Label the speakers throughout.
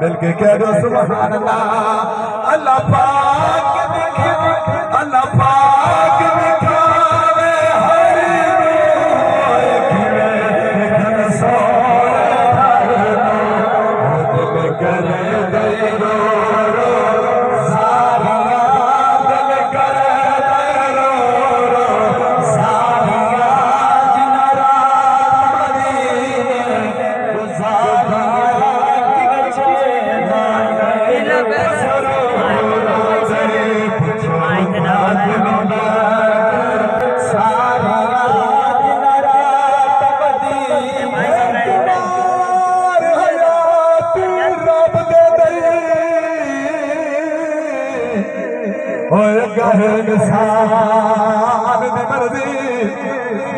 Speaker 1: मिलके कह दो सुभान अल्लाह। अल्लाह पाक दिखे, अल्लाह पाक दिखावे हर घन सोने दिल करे दे रो रो सारिया दिल करे दे रो रो सारिया जिन रात मदीने गुजारिया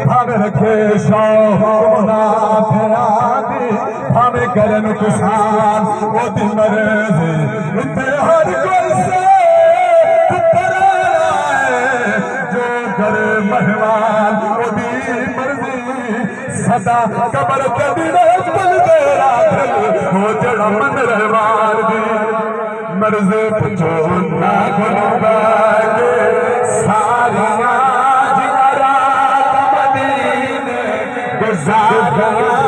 Speaker 1: भावे रखे भावे करन किसान वो दिन मर्जी हर कोई से जो करे मेहमान वो दी मर्जी सदा कबर के दिन तेरा हो जड़ा मन रहमान दी मर्जी पुछो ना गुनगा के सारिया जिनरा मदीने गुजारिया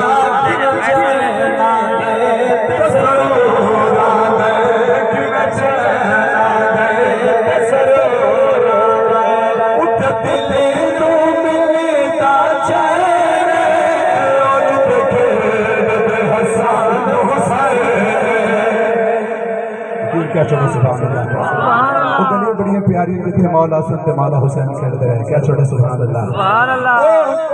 Speaker 1: क्या छोटे सुभान अल्लाह वो गली बड़ी प्यारी जिथे मौला संत मौला हुसैन खेलते रहे क्या छोटे सुभान अल्लाह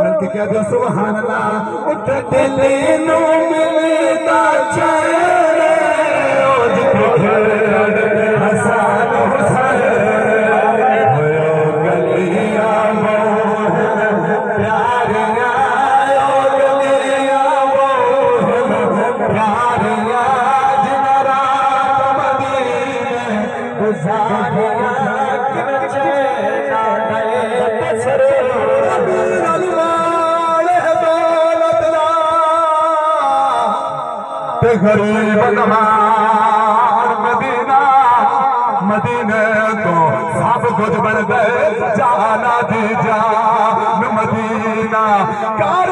Speaker 1: मिलके क्या दो सुभान अल्लाह उठ दिल नो मिलता चैन ओ जिथे हसन हुसैन होयो गलियां मोहन प्यारियां ओ गलियां मोहन प्यारियां गरीब नहार मदीना मदीने तो सब कुछ बन गए जाना दी जान मदीना कर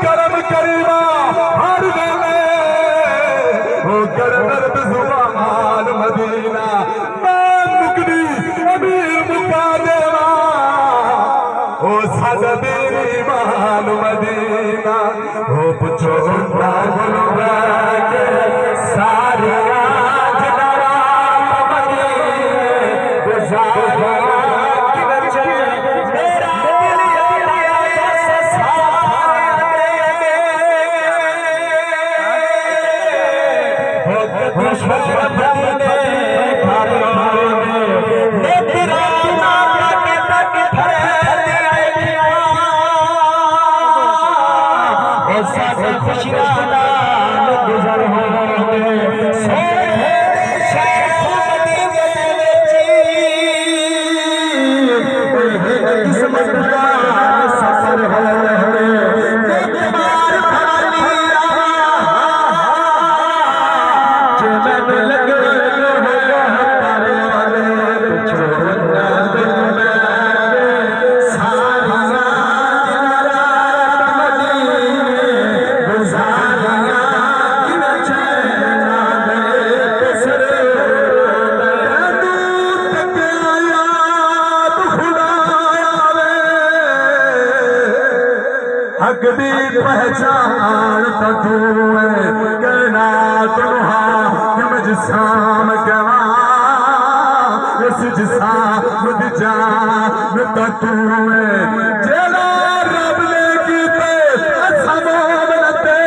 Speaker 1: करम करीमा हर वेले ओ कर दर्द जुबान मदीना मैं मुकदी अमीर मुका देवा ओ सादा तेरी मान मदीना ओ पुछो ना गुनगा के सारिया जिनरा मदीने गुजारिया किधर चले मेरा दिल यार से सारे हो दुश्मन बदले खुशियां गुजर हो गए लगदी पहचान तो तू है कहना तुहा हम जिसाम गवा इस जिसाम दी जान तो तू है जेड़ा रब ने कीते असबाब नते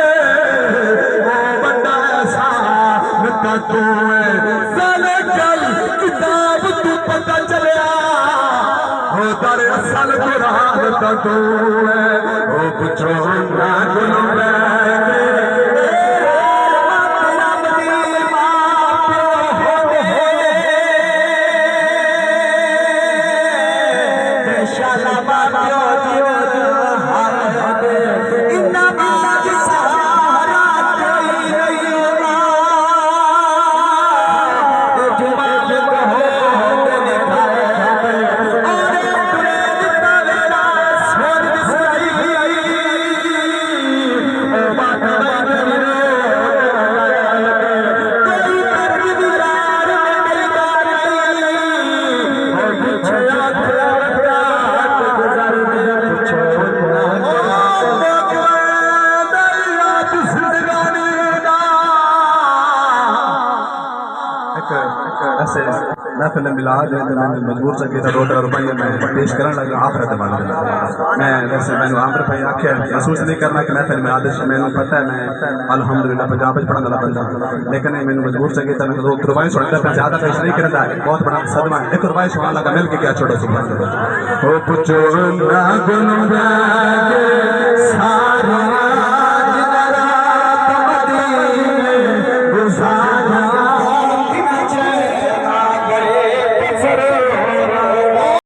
Speaker 1: ओ बंदा एहसान तो तू है साले कल किताब तू पता चलिया हो तारे असल कुरान तो तू है ओ पुछो ना गुनह महफिल मिलाद है तो मैंने मजबूर से किया 2 रुपये मैं पेश करने लगा आखिरत वाले मैं वैसे मैंने आम रुपये आख्या महसूस नहीं करना कि महफिल मिलाद मैंने पता है मैं अल्हम्दुलिल्लाह पंजाब पढ़ने वाला बंदा लेकिन मैंने मजबूर से किया मैं 2 रुपये सुनता मैं ज्यादा पेश नहीं करता बहुत बड़ा सदमा है 1 रुपये सुनने लगा मिल के क्या छोड़ो सुबह